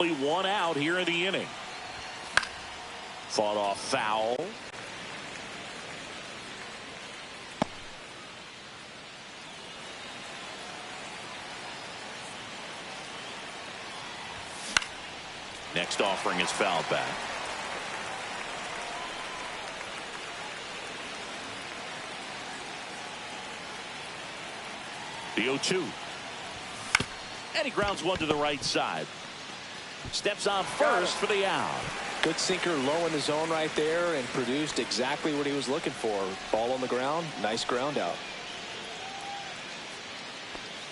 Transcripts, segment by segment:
Only one out here in the inning. Fought off foul. Next offering is fouled back. The 0-2. And he grounds one to the right side. Steps on first for the out. Good sinker low in the zone right there and produced exactly what he was looking for. Ball on the ground. Nice ground out.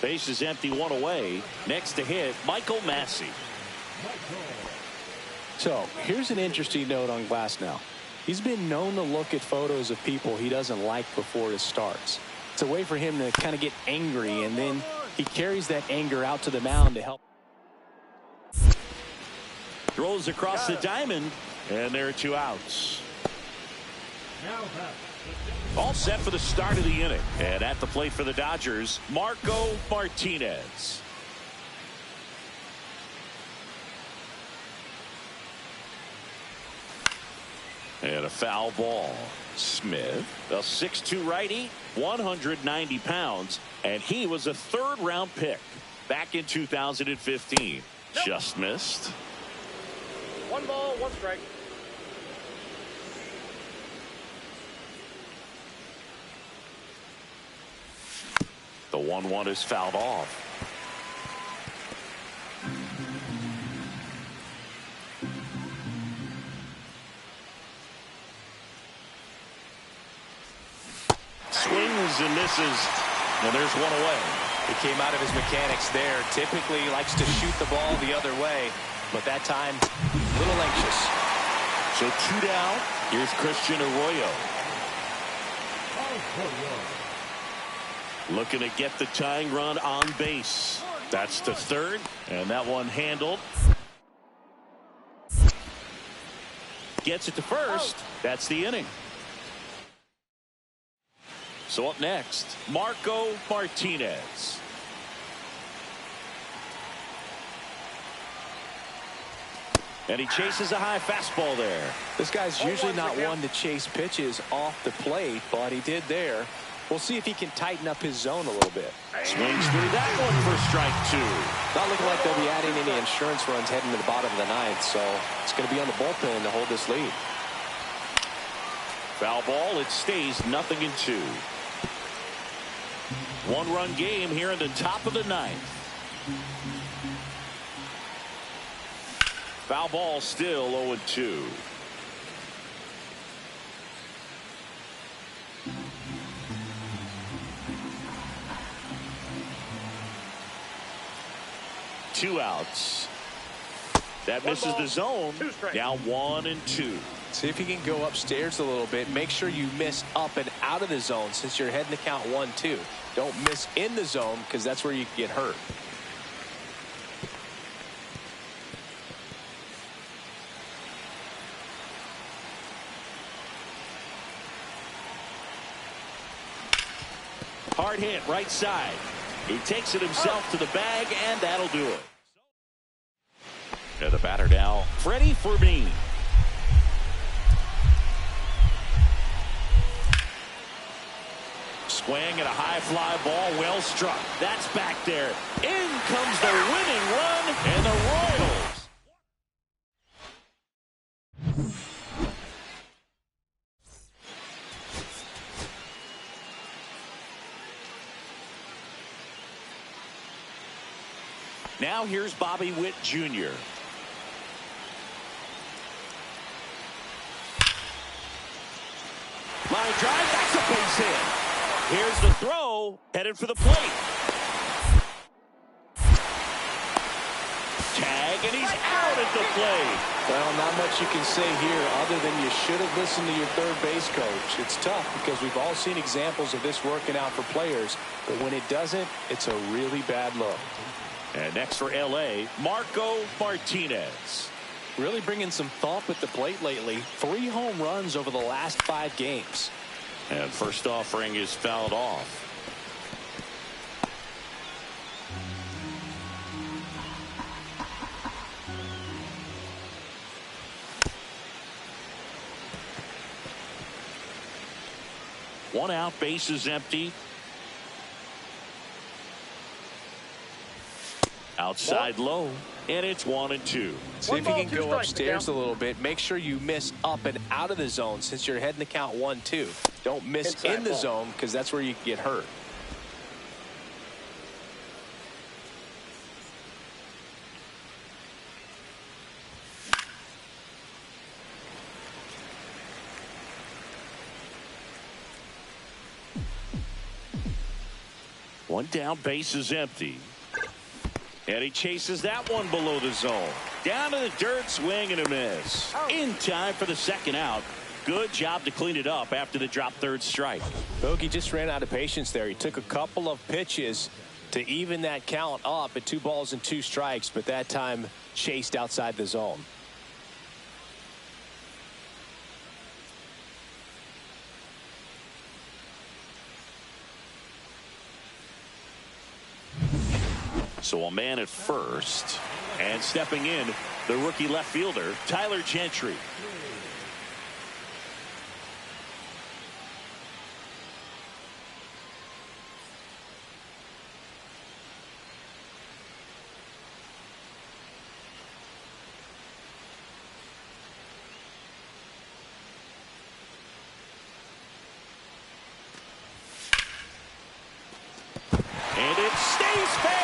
Base is empty, one away. Next to hit, Michael Massey. So here's an interesting note on Glasnow. He's been known to look at photos of people he doesn't like before it starts. It's a way for him to kind of get angry, and then he carries that anger out to the mound to help. Throws across the diamond, and there are 2 outs. All set for the start of the inning. And at the plate for the Dodgers, Marco Martinez. And a foul ball. Smith, a 6'2" righty, 190 pounds, and he was a 3rd-round pick back in 2015. Nope. Just missed. 1 ball, 1 strike. The 1-1 is fouled off. Swings and misses, and there's 1 away. He came out of his mechanics there. Typically he likes to shoot the ball the other way, but that time a little anxious. So 2 down. Here's Christian Arroyo. Looking to get the tying run on base. That's the 3rd, and that one handled. Gets it to first. That's the inning. So up next, Marco Martinez. And he chases a high fastball there. This guy's usually not one to chase pitches off the plate, but he did there. We'll see if he can tighten up his zone a little bit. Swings through that one for strike 2. Not looking like they'll be adding any insurance runs heading to the bottom of the 9th, so it's going to be on the bullpen to hold this lead. Foul ball. It stays 0-2. 1-run game here in the top of the 9th. Foul ball, still 0-2. Two outs. That misses the zone. Now 1-2. See if he can go upstairs a little bit. Make sure you miss up and out of the zone since you're heading to count 1-2. Don't miss in the zone because that's where you get hurt. Hard hit right side. He takes it himself to the bag, and that'll do it. And the batter now, Freddie Fermin. Swing and a high fly ball, well struck. That's back there. In comes the winning run, and the Royals. Now here's Bobby Witt Jr. Line drive, that's a base hit. Here's the throw, headed for the plate. Tag, and he's out at the plate. Well, not much you can say here other than you should have listened to your third base coach. It's tough because we've all seen examples of this working out for players, but when it doesn't, it's a really bad look. And next for L.A., Marco Martinez. Really bringing some thump at the plate lately. 3 home runs over the last 5 games. And first offering is fouled off. One out, bases empty. Outside low, and it's 1-2. See if you can go upstairs a little bit. Make sure you miss up and out of the zone since you're heading the count 1-2. Don't miss in the zone because that's where you can get hurt. One down, base is empty. And he chases that one below the zone. Down to the dirt, swing and a miss. In time for the second out. Good job to clean it up after the drop third strike. Bogey just ran out of patience there. He took a couple of pitches to even that count up at 2 balls and 2 strikes, but that time chased outside the zone. So a man at first, and stepping in, the rookie left fielder, Tyler Gentry. And it stays fair.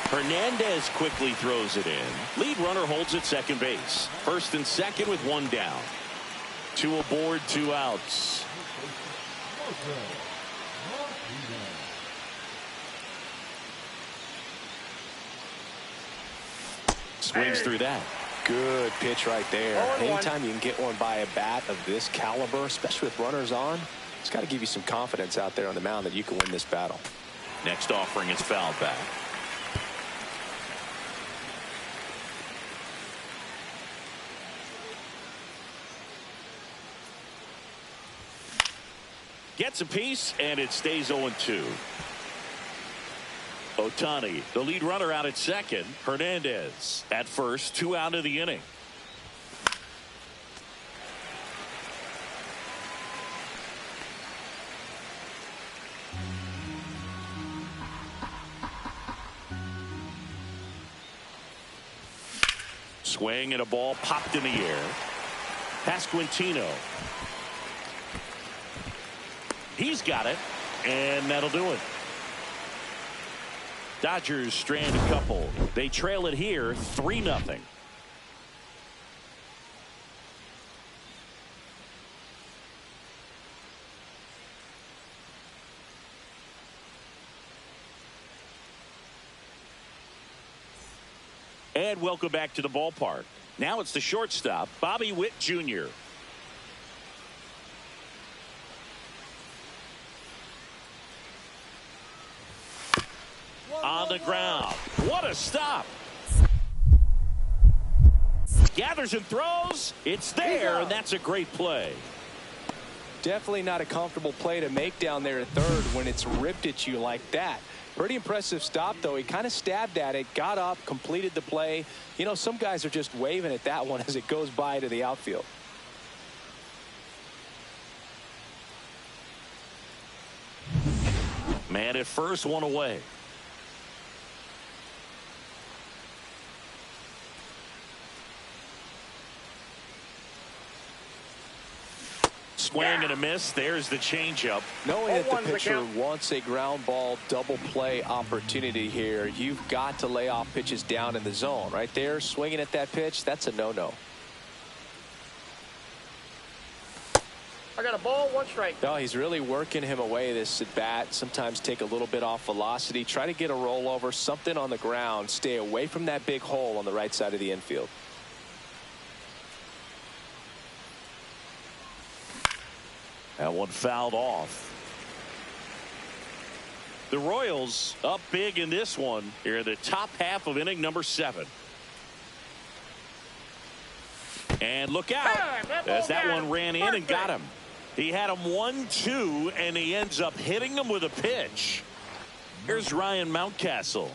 Hernandez quickly throws it in. Lead runner holds at second base. First and second with 1 down. 2 aboard, 2 outs. Swings through that. Good pitch right there. Anytime you can get one by a bat of this caliber, especially with runners on, it's got to give you some confidence out there on the mound that you can win this battle. Next offering is fouled back. Gets a piece, and it stays 0-2. Ohtani, the lead runner, out at second. Hernandez at first, 2 out of the inning. Swing and a ball popped in the air. Pasquantino. He's got it, and that'll do it. Dodgers strand a couple. They trail it here 3-0. And welcome back to the ballpark. Now it's the shortstop, Bobby Witt Jr. On the ground. What a stop. Gathers and throws. It's there, and that's a great play. Definitely not a comfortable play to make down there at third when it's ripped at you like that. Pretty impressive stop, though. He kind of stabbed at it, got up, completed the play. You know, some guys are just waving at that one as it goes by to the outfield. Man at first, 1 away. Swing and a miss. There's the changeup. Knowing that the pitcher wants a ground ball double play opportunity here, you've got to lay off pitches down in the zone. Right there, swinging at that pitch, that's a no-no. I got a ball, 1 strike. No, he's really working him away this at bat. Sometimes take a little bit off velocity. Try to get a rollover, something on the ground. Stay away from that big hole on the right side of the infield. That one fouled off. The Royals up big in this one here in the top half of inning number 7. And look out as that one ran in and got him. He had him 1-2, and he ends up hitting him with a pitch. Here's Ryan Mountcastle.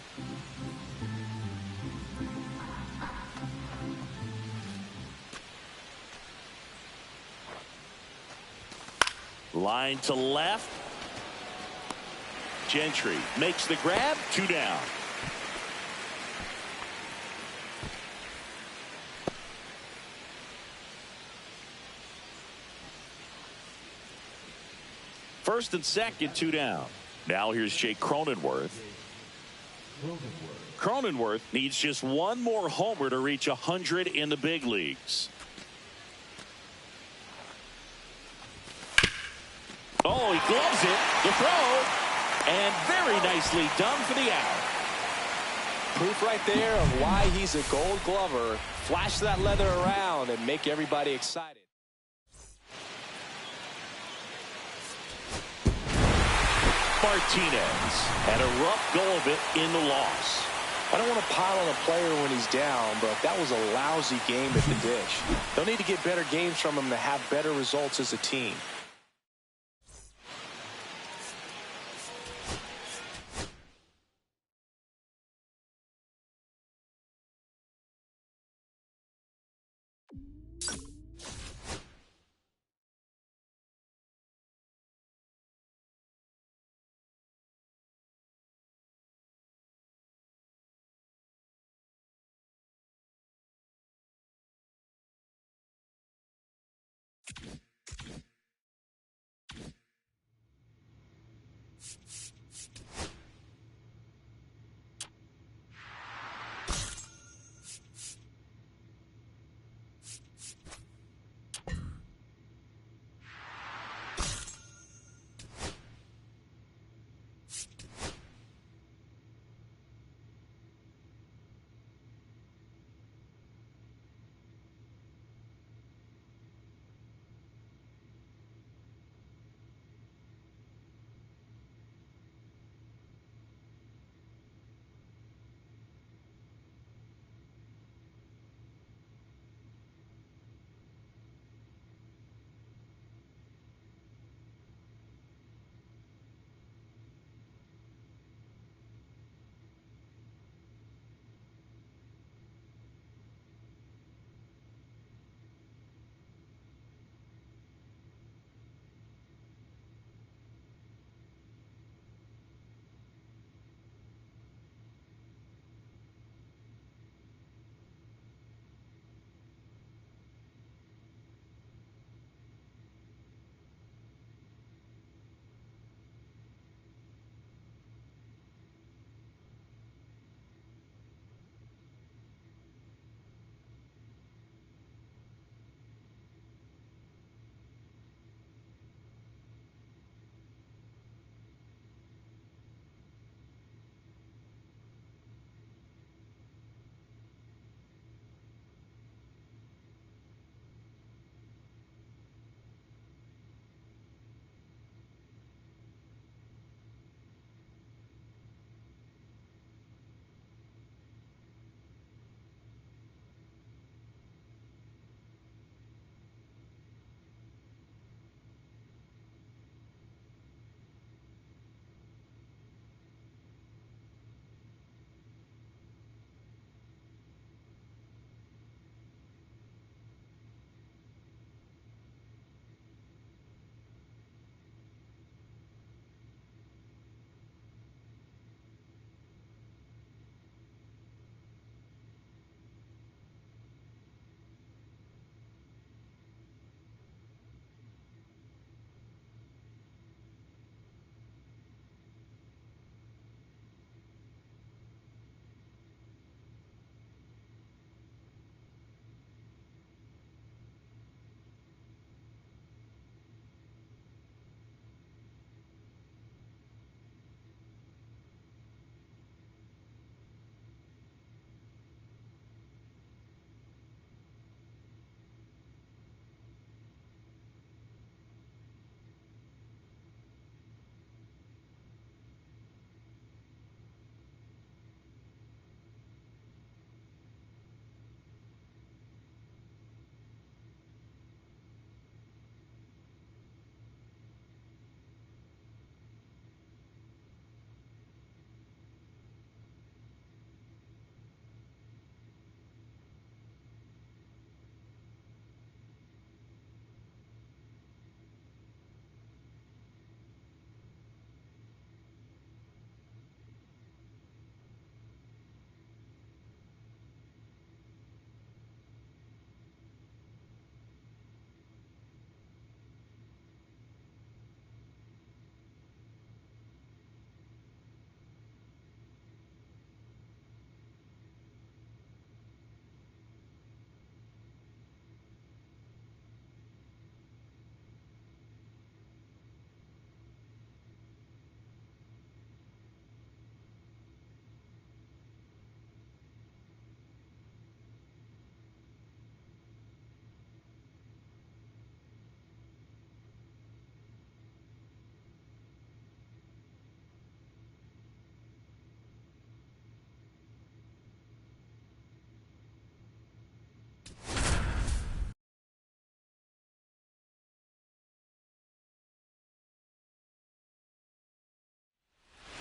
Line to left. Gentry makes the grab. 2 down. First and second, 2 down. Now here's Jake Cronenworth. Cronenworth needs just one more homer to reach 100 in the big leagues. Oh, he gloves it. The throw. And very nicely done for the out. Proof right there of why he's a Gold Glover. Flash that leather around and make everybody excited. Martinez had a rough go of it in the loss. I don't want to pile on a player when he's down, but that was a lousy game at the dish. They'll need to get better games from him to have better results as a team.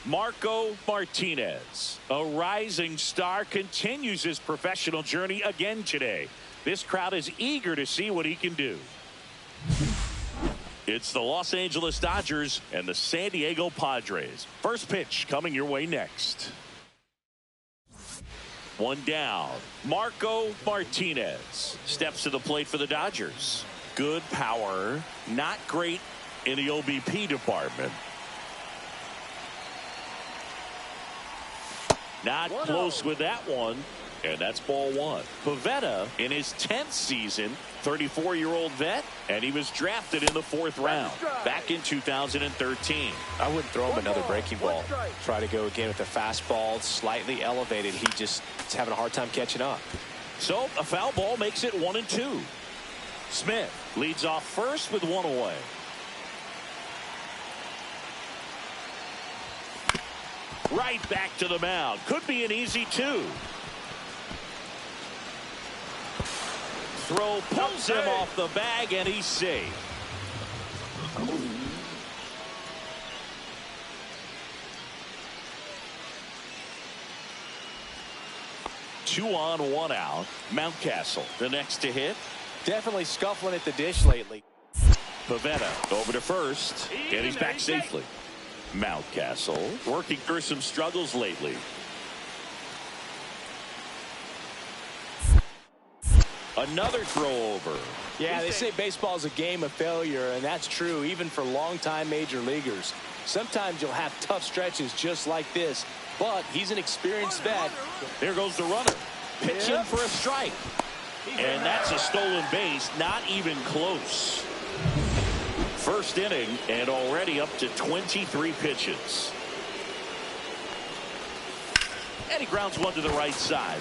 Marco Martinez, a rising star, continues his professional journey again today. This crowd is eager to see what he can do. It's the Los Angeles Dodgers and the San Diego Padres. First pitch coming your way next. One down. Marco Martinez steps to the plate for the Dodgers. Good power, not great in the OBP department. Not close with that one, and that's ball one. Pivetta in his 10th season, 34-year-old vet, and he was drafted in the 4th round back in 2013. I wouldn't throw him another breaking ball. Try to go again with the fastball, slightly elevated. He just is having a hard time catching up. So a foul ball makes it 1-2. Smith leads off first with one away. Right back to the mound. Could be an easy 2. Throw pulls him off the bag, and he's safe. Two on, one out. Mountcastle, the next to hit. Definitely scuffling at the dish lately. Pivetta over to first, and he's back safely. Mountcastle working through some struggles lately. Another throw over. Yeah, they say baseball is a game of failure, and that's true even for longtime major leaguers. Sometimes you'll have tough stretches just like this, but he's an experienced vet. There goes the runner. Pitching for a strike. And that's a stolen base, not even close. First inning, and already up to 23 pitches. And he grounds one to the right side.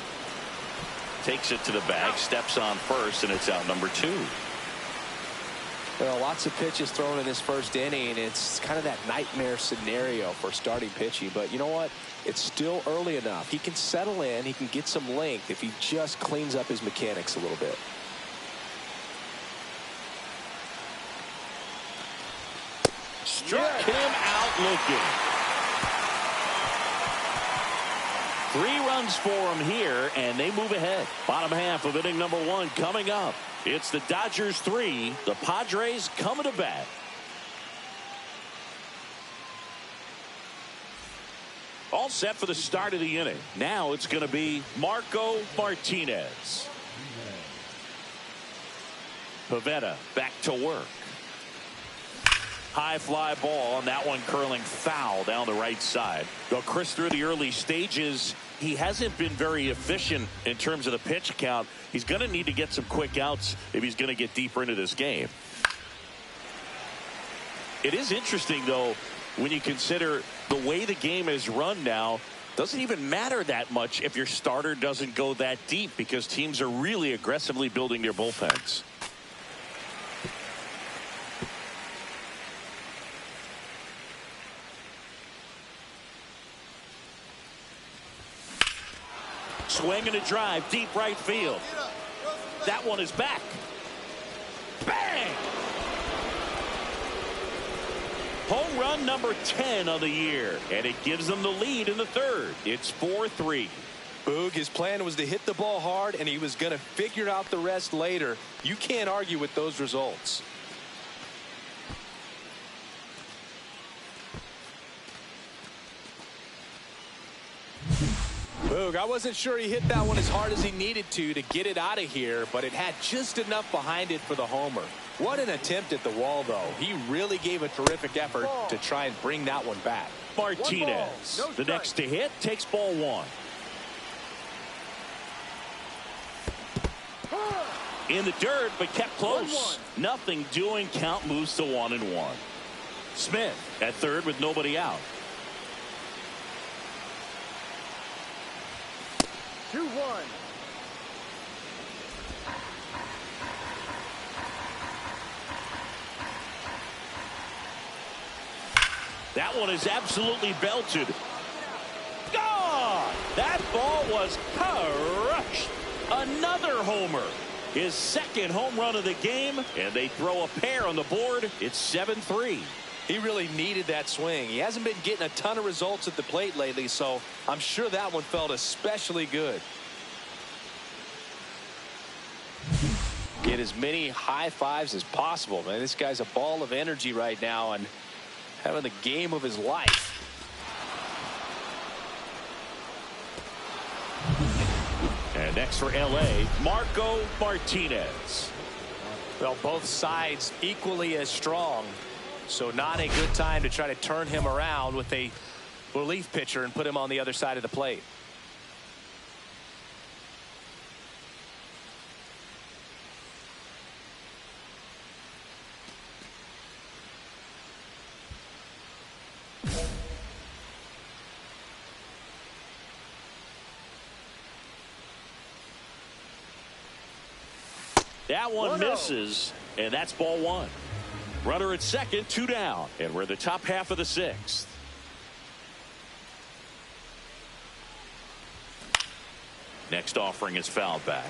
Takes it to the bag, steps on first, and it's out number 2. Well, lots of pitches thrown in this first inning. It's kind of that nightmare scenario for starting pitching. But you know what? It's still early enough. He can settle in. He can get some length if he just cleans up his mechanics a little bit. Struck him out looking. 3 runs for him here, and they move ahead. Bottom half of inning number 1 coming up. It's the Dodgers 3, the Padres coming to bat. All set for the start of the inning. Now it's going to be Marco Martinez. Pivetta back to work. High fly ball, and that one curling foul down the right side. Well, Chris, through the early stages, he hasn't been very efficient in terms of the pitch count. He's going to need to get some quick outs if he's going to get deeper into this game. It is interesting, though, when you consider the way the game is run now. Doesn't even matter that much if your starter doesn't go that deep, because teams are really aggressively building their bullpens. Swing and a drive, deep right field. That one is back. Bang! Home run number 10 of the year, and it gives them the lead in the 3rd. It's 4-3. Boog, his plan was to hit the ball hard, and he was going to figure out the rest later. You can't argue with those results. Boog, I wasn't sure he hit that one as hard as he needed to get it out of here, but it had just enough behind it for the homer. What an attempt at the wall, though. He really gave a terrific effort to try and bring that one back. Martinez, the next to hit, takes ball 1. In the dirt, but kept close. Nothing doing. Count moves to 1-1. Smith at third with nobody out. 2-1. That one is absolutely belted. Gone! That ball was crushed. Another homer. His 2nd home run of the game, and they throw a pair on the board. It's 7-3. He really needed that swing. He hasn't been getting a ton of results at the plate lately, so I'm sure that one felt especially good. Get as many high fives as possible, man. This guy's a ball of energy right now and having the game of his life. And next for L.A., Marco Martinez. Well, both sides equally as strong, so not a good time to try to turn him around with a relief pitcher and put him on the other side of the plate. That one misses, and that's ball one. Runner at second, 2 down, and we're in the top half of the 6th. Next offering is fouled back.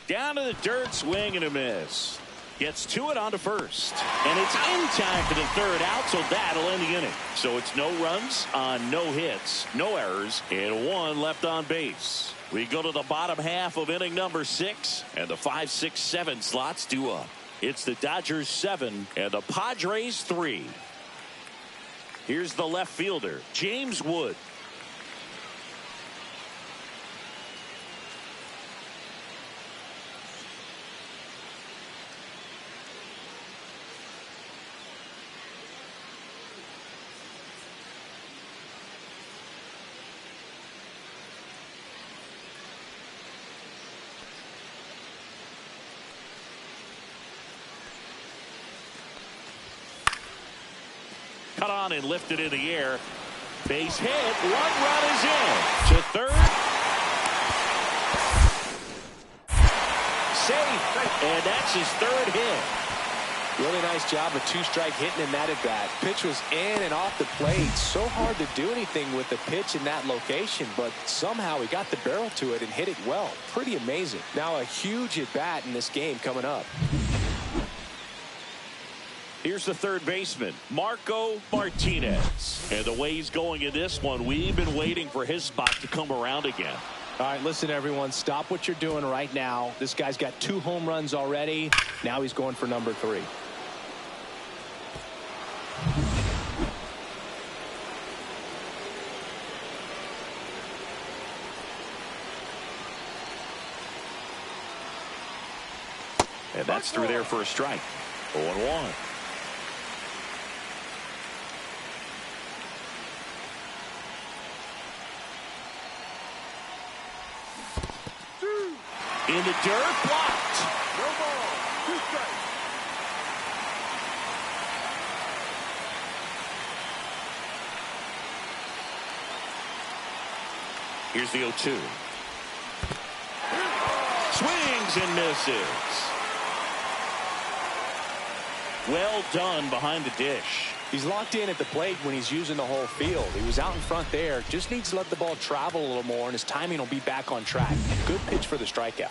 Down to the dirt, swing and a miss. Gets to it on to first. And it's in time for the third out, so that'll end the inning. So it's no runs on no hits, no errors, and 1 left on base. We go to the bottom half of inning number 6, and the 5, 6, 7 slots due up. It's the Dodgers 7 and the Padres 3. Here's the left fielder, James Wood. Cut on and lifted in the air. Base hit. 1 run is in. To third. Safe. And that's his 3rd hit. Really nice job of 2-strike hitting in that at bat. Pitch was in and off the plate. So hard to do anything with the pitch in that location, but somehow he got the barrel to it and hit it well. Pretty amazing. Now a huge at bat in this game coming up. Here's the third baseman, Marco Martinez. And the way he's going in this one, we've been waiting for his spot to come around again. All right, listen, everyone, stop what you're doing right now. This guy's got 2 home runs already. Now he's going for number 3. And that's through there for a strike. 0-1. In the dirt, blocked. No ball. 2 strikes. Here's the 0-2. Swings and misses. Well done behind the dish. He's locked in at the plate when he's using the whole field. He was out in front there. Just needs to let the ball travel a little more, and his timing will be back on track. Good pitch for the strikeout.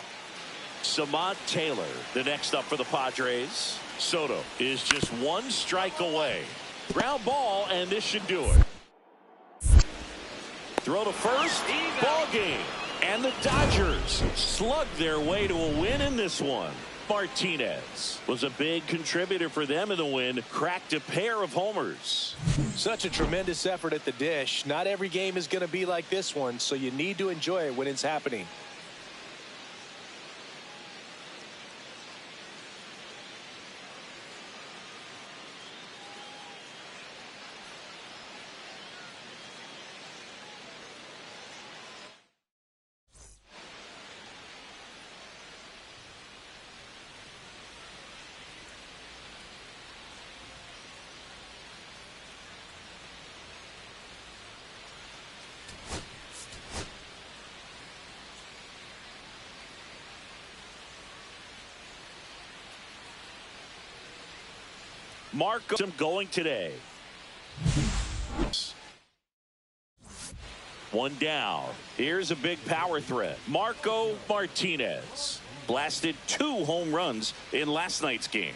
Samad Taylor, the next up for the Padres. Soto is just 1 strike away. Ground ball, and this should do it. Throw to first, ball game. And the Dodgers slug their way to a win in this one. Martinez was a big contributor for them in the win, cracked a pair of homers. Such a tremendous effort at the dish. Not every game is going to be like this one, so you need to enjoy it when it's happening. Marco going today. One down. Here's a big power threat. Marco Martinez blasted 2 home runs in last night's game.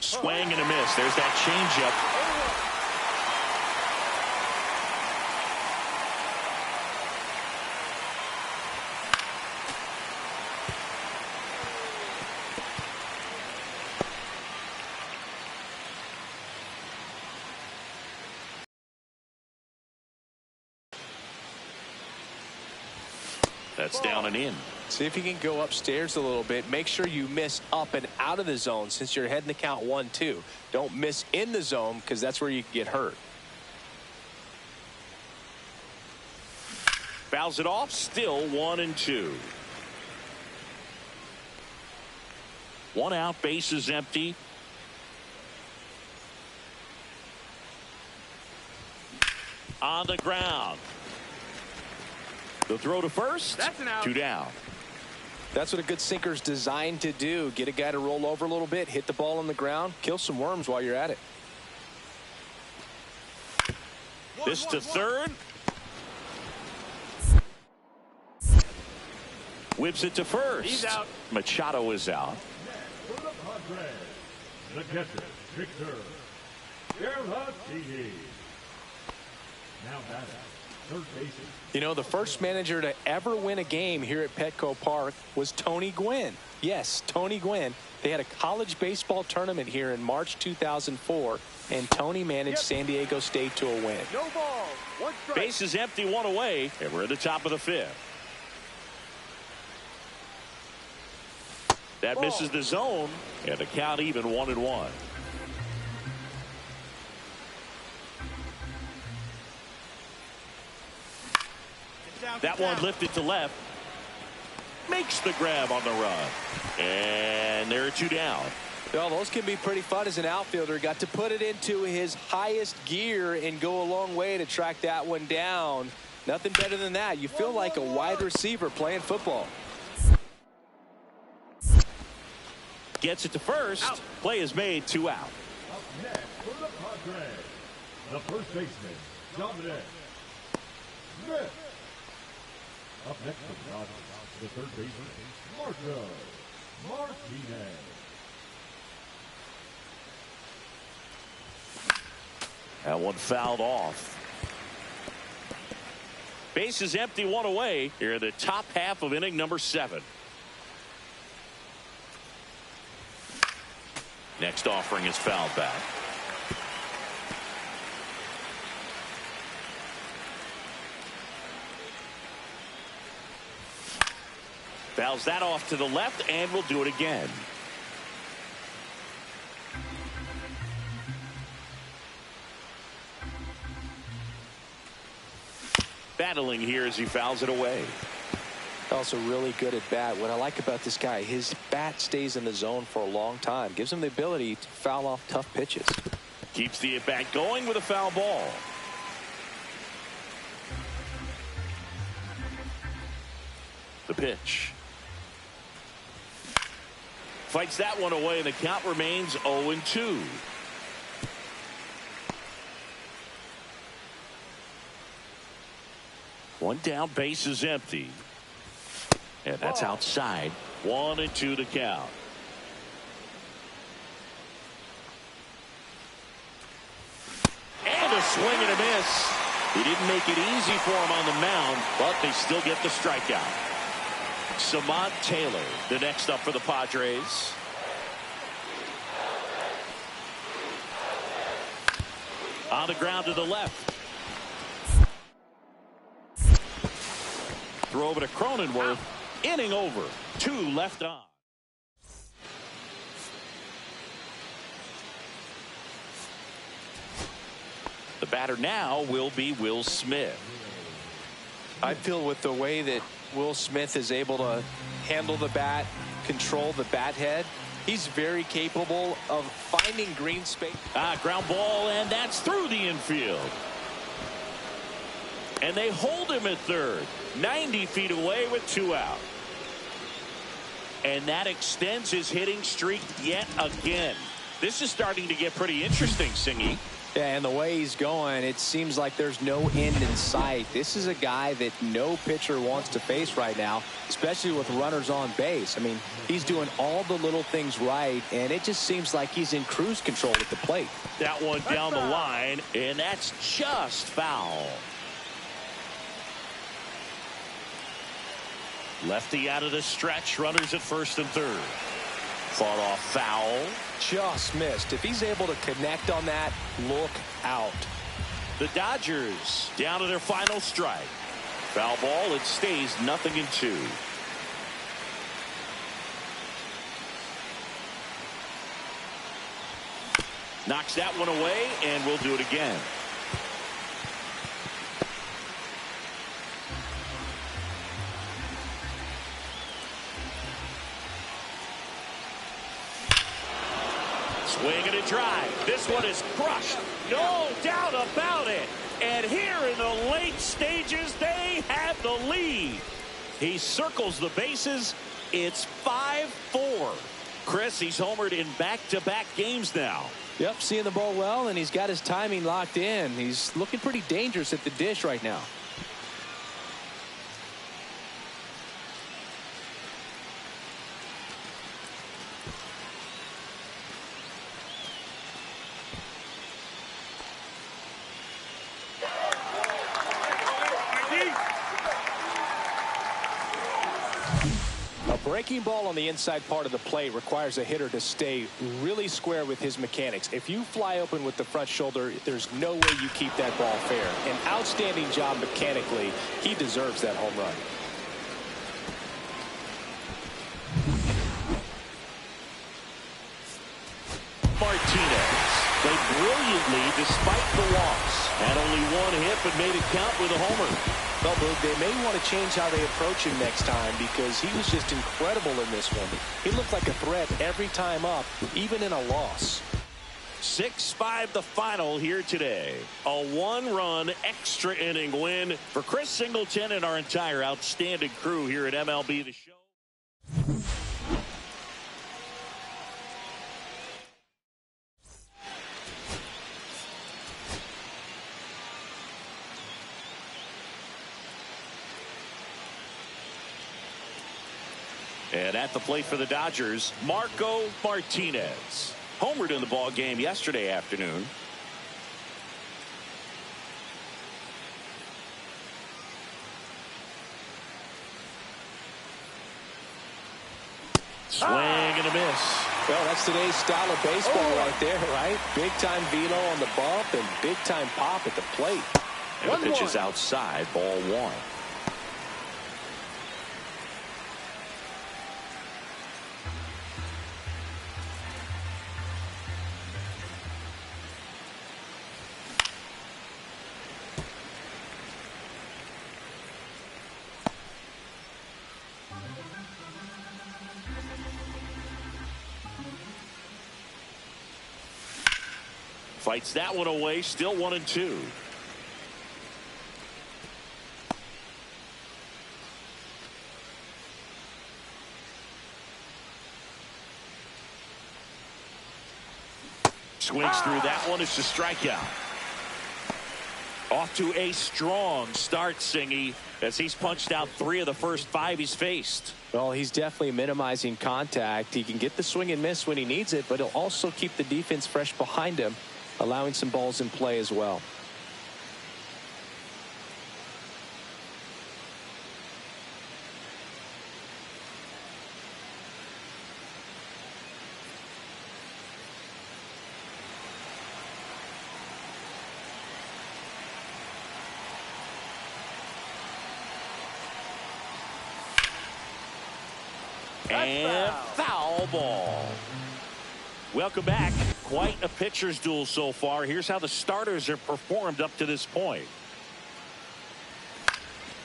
Swing and a miss. There's that changeup. That's down and in. See if you can go upstairs a little bit. Make sure you miss up and out of the zone since you're heading to count 1-2. Don't miss in the zone because that's where you can get hurt. Fouls it off. Still 1-2. 1 out. Base is empty. On the ground. The throw to first. That's an out. 2 down. That's what a good sinker's designed to do. Get a guy to roll over a little bit, hit the ball on the ground, kill some worms while you're at it. This to third. Whips it to first. He's out. Machado is out. For the Padres, the catcher, Victor Gerhardini. Now batting, third baseman. You know, the first manager to ever win a game here at Petco Park was Tony Gwynn. Yes, Tony Gwynn. They had a college baseball tournament here in March 2004, and Tony managed San Diego State to a win. No ball, 1 strike. Base is empty, 1 away, and we're at the top of the 5th. That misses the zone, and the count even 1-1. That one lifted to left. Makes the grab on the run. And there are 2 down. Well, those can be pretty fun as an outfielder. Got to put it into his highest gear and go a long way to track that one down. Nothing better than that. You feel like a wide receiver playing football. Gets it to first. Out. Play is made. 2 out. Up next for the Padres, the first baseman, Dominic Smith. Up next for the Dodgers, the third baseman, Marco Martinez. That one fouled off. Base is empty, 1 away. Here in the top half of inning number 7. Next offering is fouled back. Fouls that off to the left, and will do it again. Battling here as he fouls it away. Also really good at bat. What I like about this guy, his bat stays in the zone for a long time. Gives him the ability to foul off tough pitches. Keeps the at-bat going with a foul ball. The pitch. Fights that one away, and the count remains 0-2. One down, base is empty. And that's outside. 1-2 to count. And a swing and a miss. He didn't make it easy for him on the mound, but they still get the strikeout. Samad Taylor, the next up for the Padres. On the ground to the left. Throw over to Cronenworth. Inning over. 2 left on. The batter now will be Will Smith. I feel with the way that Will Smith is able to handle the bat, control the bat head, he's very capable of finding green space. Ground ball, and that's through the infield. And they hold him at third. 90 feet away with 2 out. And that extends his hitting streak yet again. This is starting to get pretty interesting, Singy. Yeah, and the way he's going, it seems like there's no end in sight. This is a guy that no pitcher wants to face right now, especially with runners on base. I mean, he's doing all the little things right, and it just seems like he's in cruise control at the plate. That one down the line, and that's just foul. Lefty out of the stretch, runners at first and third. Fought off foul. Just missed. If he's able to connect on that, look out. The Dodgers down to their final strike. Foul ball. It stays 0-2. Knocks that one away, and we'll do it again. Swing and a drive. This one is crushed. No doubt about it. And here in the late stages, they have the lead. He circles the bases. It's 5-4. Chris, he's homered in back-to-back games now. Yep, seeing the ball well, and he's got his timing locked in. He's looking pretty dangerous at the dish right now. Breaking ball on the inside part of the plate requires a hitter to stay really square with his mechanics. If you fly open with the front shoulder, there's no way you keep that ball fair. An outstanding job mechanically. He deserves that home run. Martinez played brilliantly despite the loss. Had only one hit but made it count with a homer. Well, Boog, they may want to change how they approach him next time because he was just incredible in this one. He looked like a threat every time up, even in a loss. 6-5 the final here today. A 1-run extra inning win for Chris Singleton and our entire outstanding crew here at MLB The Show. And at the plate for the Dodgers, Marco Martinez. Homered in the ball game yesterday afternoon. Swing and a miss. Well, that's today's style of baseball right there, right? Big time velo on the bump and big time pop at the plate. And the pitch is outside, ball 1. Fights that one away, still 1-2. Swings through that one. It's a strikeout. Off to a strong start, Singy, as he's punched out 3 of the first 5 he's faced. Well, he's definitely minimizing contact. He can get the swing and miss when he needs it, but he'll also keep the defense fresh behind him, allowing some balls in play as well. And foul ball. Welcome back. Quite a pitcher's duel so far. Here's how the starters have performed up to this point.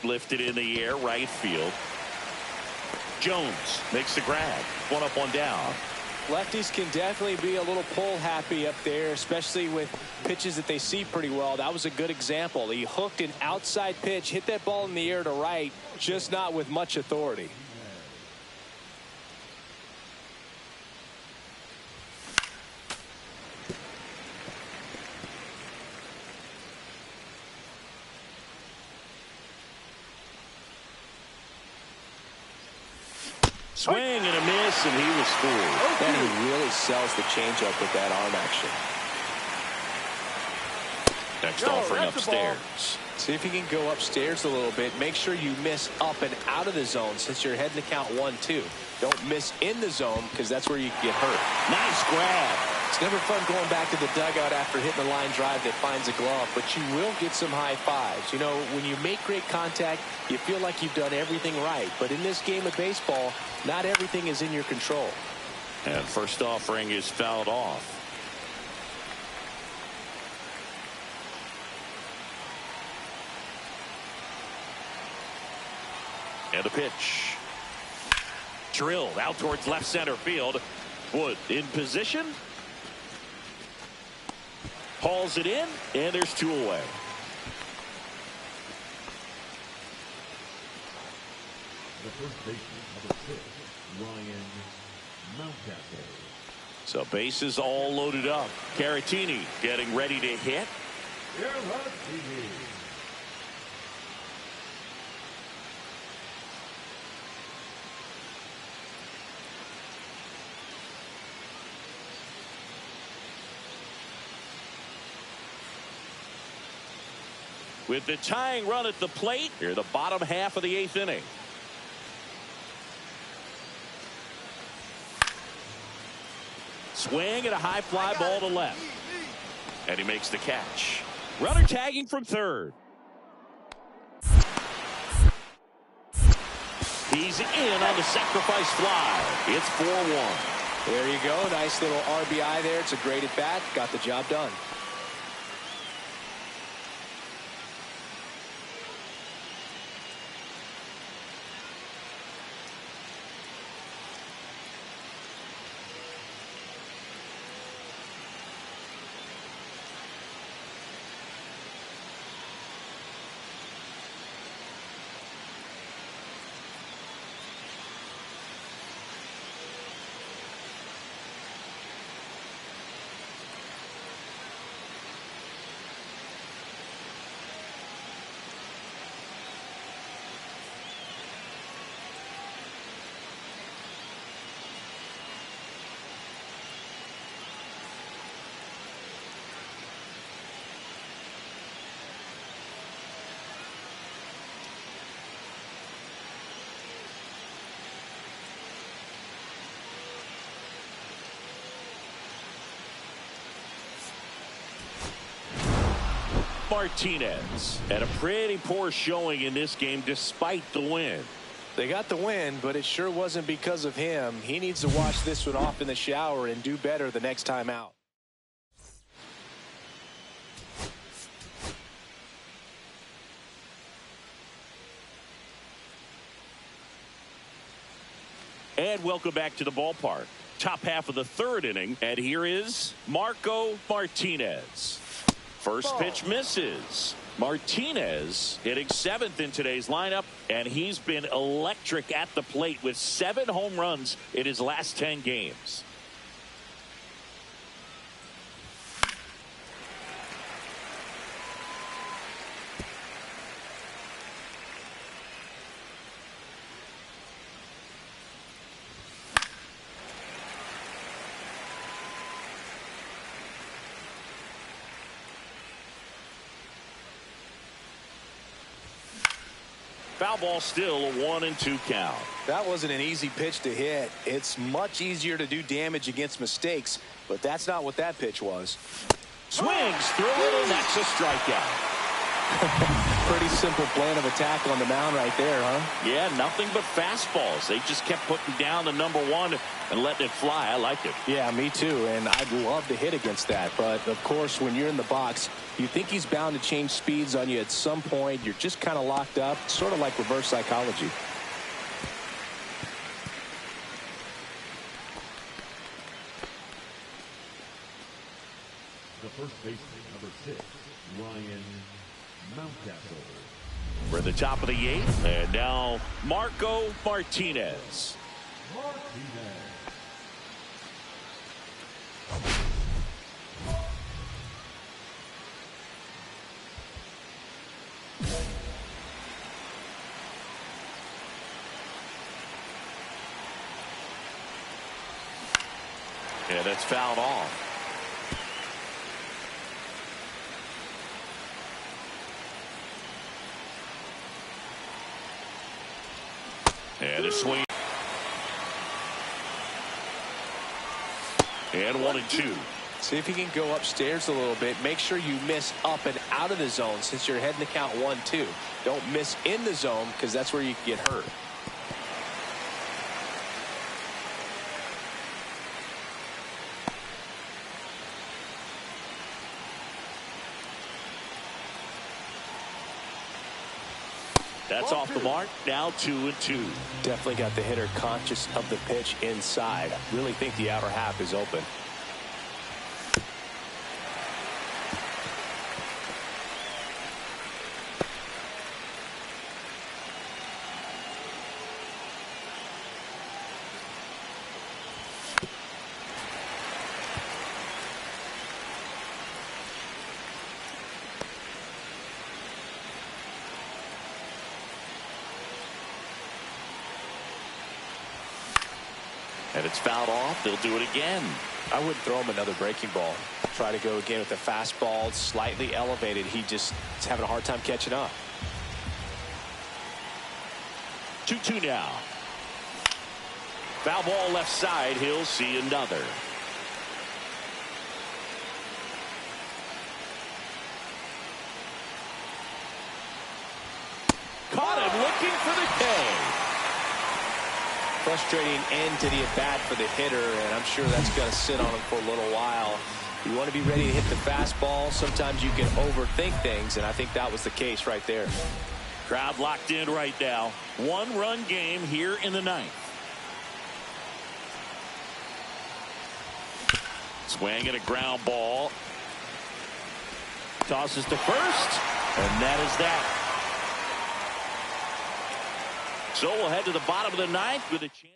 Lifted in the air, right field. Jones makes the grab. 1 up, 1 down. Lefties can definitely be a little pull happy up there, especially with pitches that they see pretty well. That was a good example. He hooked an outside pitch, hit that ball in the air to right, just not with much authority. Swing and a miss, and he was fooled. And he really sells the changeup with that arm action. Next offering upstairs. See if you can go upstairs a little bit. Make sure you miss up and out of the zone since you're heading to count 1-2. Don't miss in the zone because that's where you get hurt. Nice grab. It's never fun going back to the dugout after hitting a line drive that finds a glove, but you will get some high fives. You know, when you make great contact, you feel like you've done everything right. But in this game of baseball, not everything is in your control. And first offering is fouled off. And a pitch. Drilled out towards left center field. Wood in position. Hauls it in, and there's 2 away. The first baseman, number 6, Ryan Mountcastle. So bases all loaded up. Caratini getting ready to hit. Caratini. With the tying run at the plate, here the bottom half of the 8th inning. Swing and a high fly ball to left. And he makes the catch. Runner tagging from third. He's in on the sacrifice fly. It's 4-1. There you go. Nice little RBI there. It's a great at bat. Got the job done. Martinez had a pretty poor showing in this game despite the win. They got the win, but it sure wasn't because of him. He needs to wash this one off in the shower and do better the next time out. And welcome back to the ballpark. Top half of the 3rd inning, and here is Marco Martinez. First pitch misses. Martinez hitting 7th in today's lineup, and he's been electric at the plate with 7 home runs in his last 10 games. Foul ball, still a 1-2 count. That wasn't an easy pitch to hit. It's much easier to do damage against mistakes, but that's not what that pitch was. Swings through it, and that's a strikeout. Pretty simple plan of attack on the mound right there, huh? Yeah, nothing but fastballs. They just kept putting down the number 1 and letting it fly. I like it. Yeah, me too, and I'd love to hit against that. But, of course, when you're in the box, you think he's bound to change speeds on you at some point. You're just kind of locked up, sort of like reverse psychology. The first baseman, number 6, Ryan Mountcastle. We're at the top of the 8th, and now Marco Martinez. Martinez. And it's fouled off. And a swing. And 1-2. See if you can go upstairs a little bit. Make sure you miss up and out of the zone since you're heading to count 1-2. Don't miss in the zone because that's where you can get hurt. That's off the mark. Now 2-2. Definitely got the hitter conscious of the pitch inside. Really think the outer half is open. And it's fouled off. They'll do it again. I wouldn't throw him another breaking ball. Try to go again with the fastball, slightly elevated. He just is having a hard time catching up. 2-2 now. Foul ball left side. He'll see another. Caught him looking for the K. Frustrating end to the at-bat for the hitter, and I'm sure that's going to sit on him for a little while. You want to be ready to hit the fastball. Sometimes you can overthink things, and I think that was the case right there. Crowd locked in right now. 1-run game here in the 9th. Swing and a ground ball. Tosses to first, and that is that. So we'll head to the bottom of the 9th with a chance.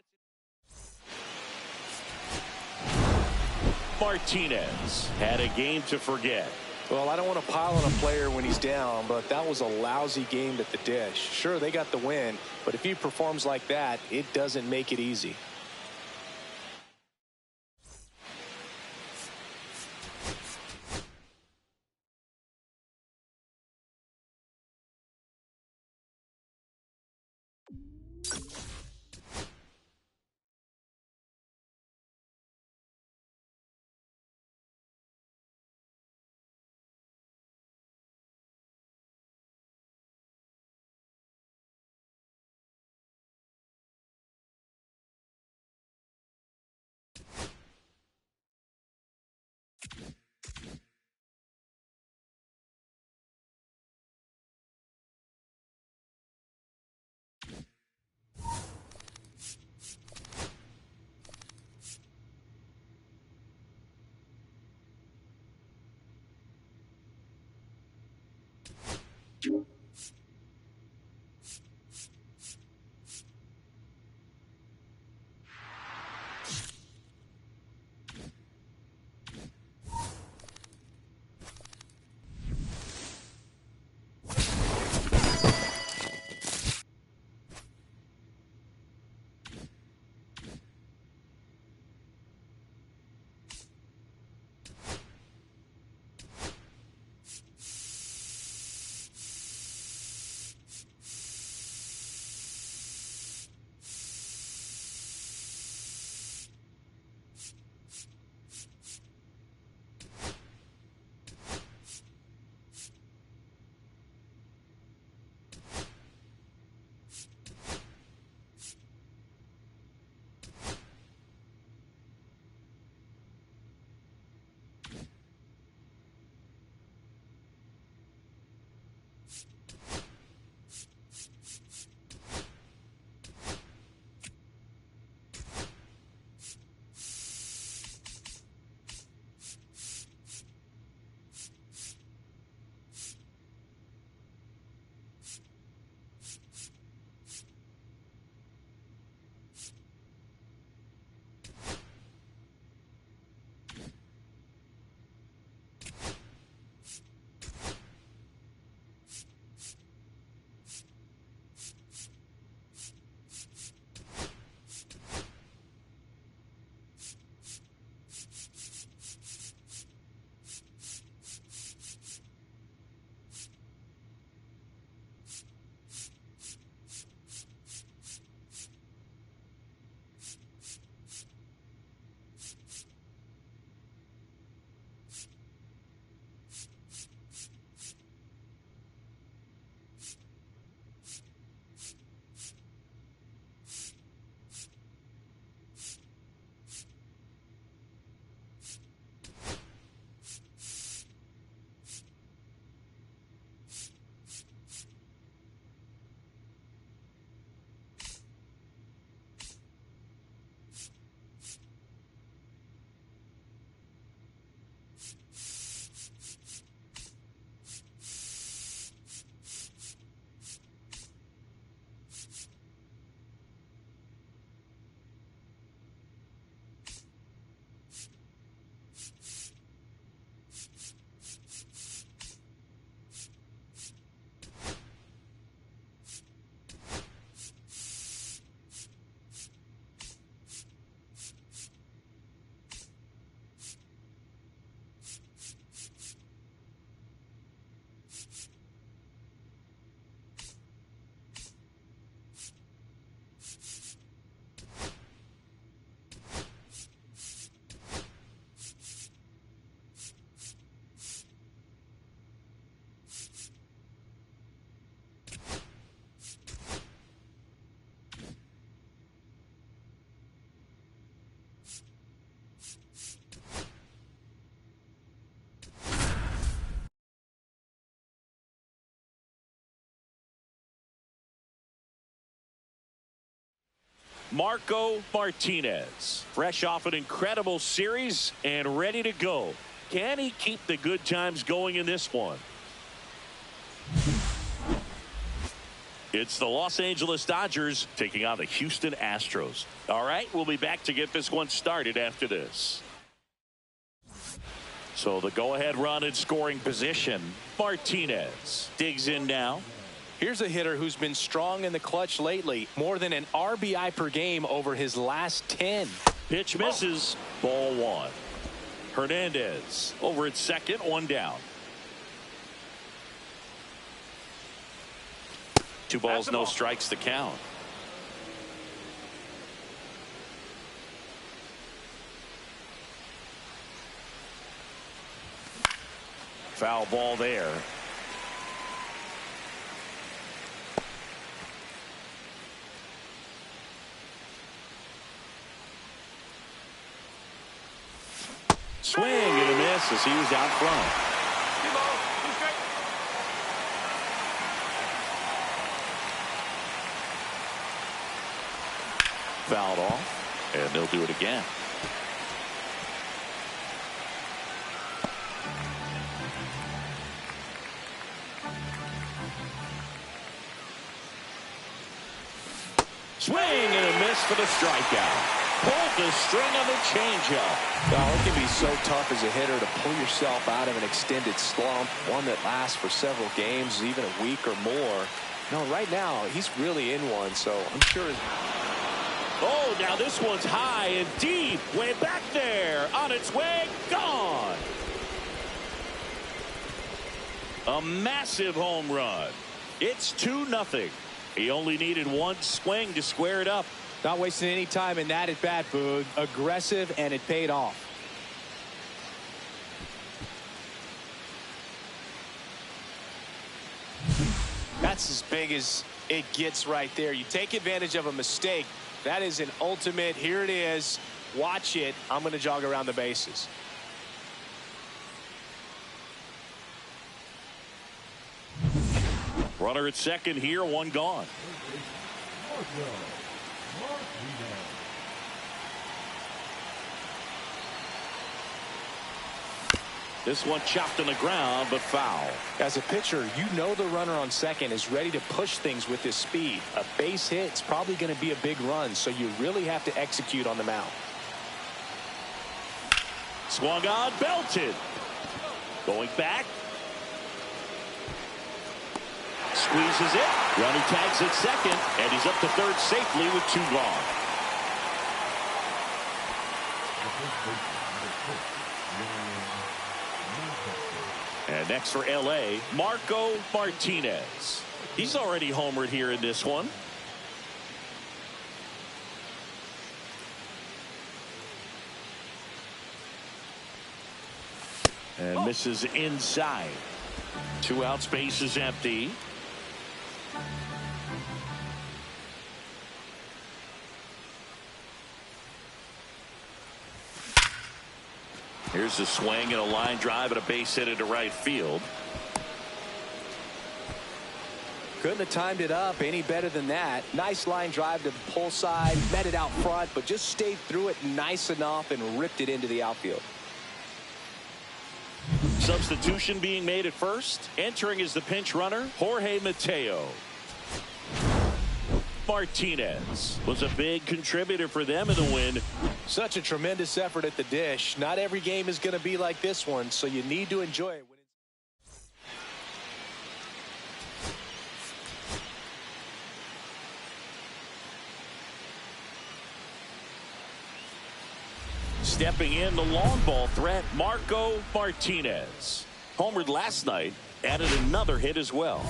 Martinez had a game to forget. Well, I don't want to pile on a player when he's down, but that was a lousy game at the dish. Sure, they got the win, but if he performs like that, it doesn't make it easy. Marco Martinez. Fresh off an incredible series and ready to go. Can he keep the good times going in this one? It's the Los Angeles Dodgers taking on the Houston Astros. All right, we'll be back to get this one started after this. So the go-ahead run in scoring position. Martinez digs in now. Here's a hitter who's been strong in the clutch lately. More than an RBI per game over his last 10. Pitch misses. Ball one. Hernandez over at second, one down. 2 balls, no strikes to count. Foul ball there. Swing and a miss as he was out front. Fouled off, and they'll do it again. Swing and a miss for the strikeout. Pulled the string on the changeup. Well, it can be so tough as a hitter to pull yourself out of an extended slump, one that lasts for several games, even a week or more. No, right now, he's really in one, so I'm sure. Oh, now this one's high and deep. Way back there. On its way. Gone. A massive home run. It's 2-0. He only needed one swing to square it up. Not wasting any time in that at bat, Boog. Aggressive, and it paid off. That's as big as it gets right there. You take advantage of a mistake. That is an ultimate. Here it is. Watch it. I'm going to jog around the bases. Runner at second here, one gone. This one chopped on the ground, but foul. As a pitcher, you know the runner on second is ready to push things with his speed. A base hit's probably going to be a big run, so you really have to execute on the mound. Swung on, belted. Going back. Squeezes it. Runner tags at second, and he's up to third safely with 2 gone. And next for L.A., Marco Martinez. He's already homered here in this one. And misses inside. 2 outs, base is empty. Here's a swing and a line drive and a base hit into right field. Couldn't have timed it up any better than that. Nice line drive to the pull side, met it out front, but just stayed through it nice enough and ripped it into the outfield. Substitution being made at first. Entering as the pinch runner, Jorge Mateo. Martinez was a big contributor for them in the win. Such a tremendous effort at the dish. Not every game is going to be like this one, so you need to enjoy it. Stepping in, the long ball threat, Marco Martinez. Homered last night, added another hit as well.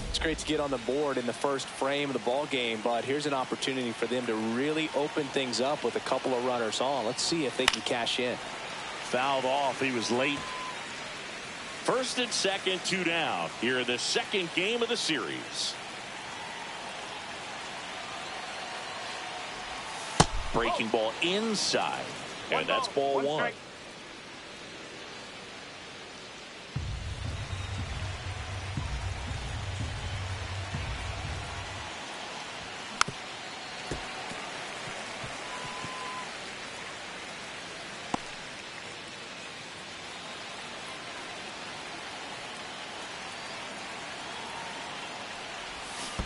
It's great to get on the board in the first frame of the ball game, but here's an opportunity for them to really open things up with a couple of runners on. Let's see if they can cash in. Fouled off. He was late. First and second, 2 down. Here in the second game of the series. Breaking ball inside, and that's ball 1.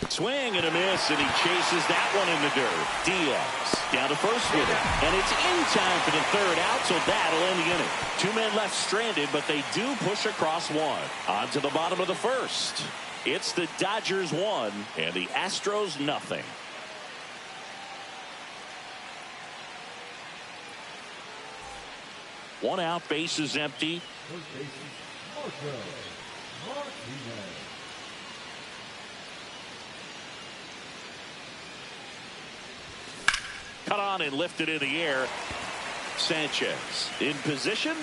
Swing and a miss, and he chases that one in the dirt. Diaz down to first with it, and it's in time for the third out, so that'll end the inning. Two men left stranded, but they do push across one. On to the bottom of the first. It's the Dodgers 1 and the Astros nothing. One out, bases empty. First baseman, Marco Martinez. Cut on and lifted in the air. Sanchez in position.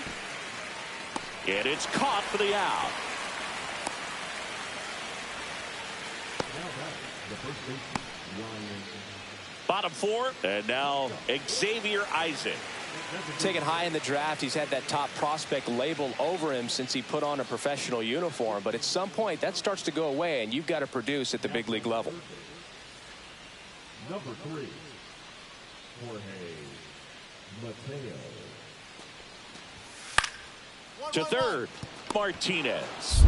And it's caught for the out. Now back, the first baseman, Ryan. Bottom four, and now Xavier Isaac. Taken high in the draft, he's had that top prospect label over him since he put on a professional uniform. But at some point, that starts to go away, and you've got to produce at the big league level. Number 3, Jorge Mateo. To third, Martinez.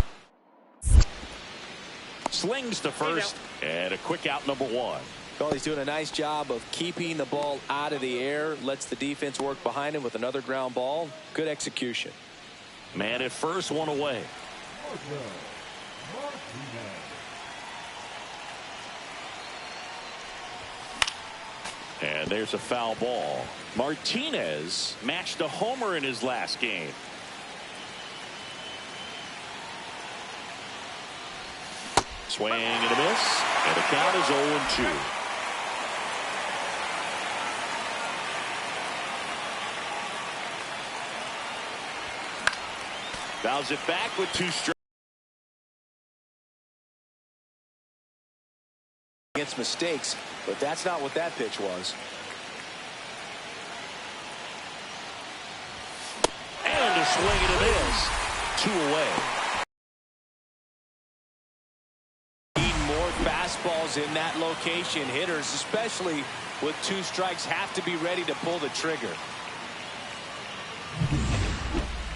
Slings to first, and a quick out, number 1. Well, he's doing a nice job of keeping the ball out of the air, lets the defense work behind him with another ground ball. Good execution. Man at first, one away. Marco Martinez. And there's a foul ball. Martinez matched a homer in his last game. Swing and a miss, and the count is 0-2. Fouls it back with 2 strikes. Against mistakes, but that's not what that pitch was. And a swing and a miss. 2 away. Need more fastballs in that location. Hitters, especially with 2 strikes, have to be ready to pull the trigger.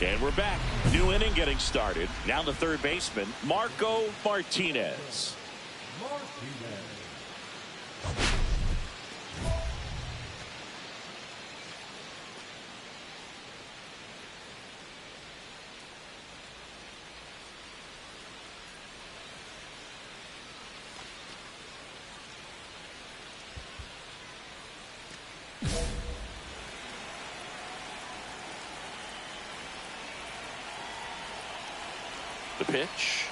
And we're back. New inning getting started. Now the third baseman, Marco Martinez. Martinez. The pitch.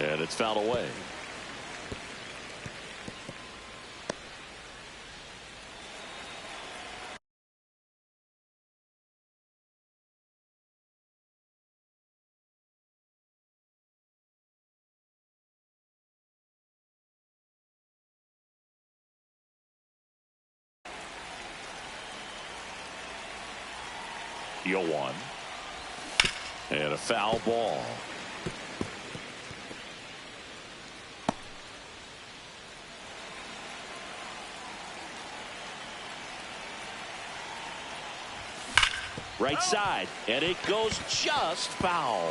And it's fouled away. Deal 1. And a foul ball. Right side, and it goes just foul.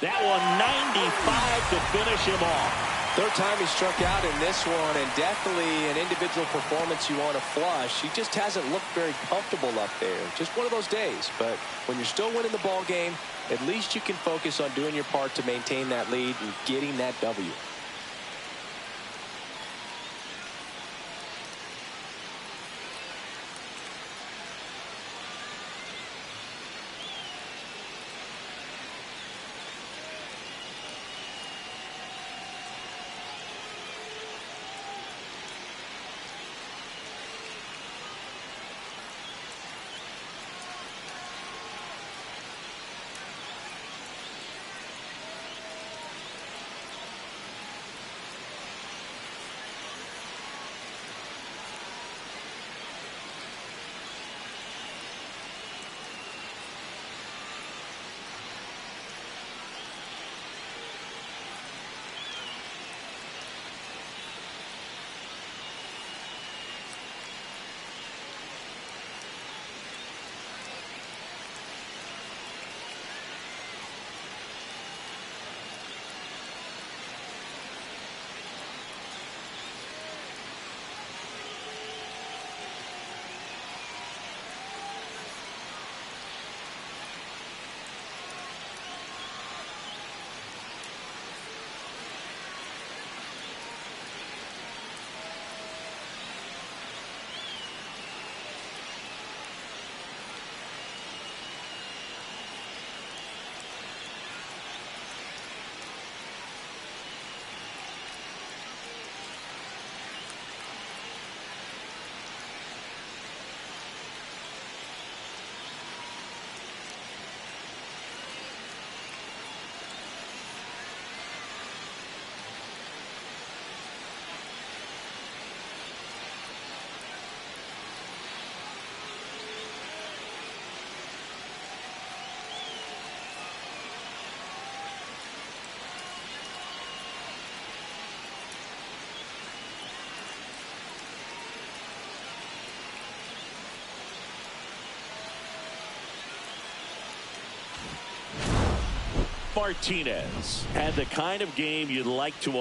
That one 95 to finish him off. Third time he struck out in this one, and definitely an individual performance you want to flush. He just hasn't looked very comfortable up there. Just one of those days. But when you're still winning the ball game, at least you can focus on doing your part to maintain that lead and getting that W. Martinez had the kind of game you'd like to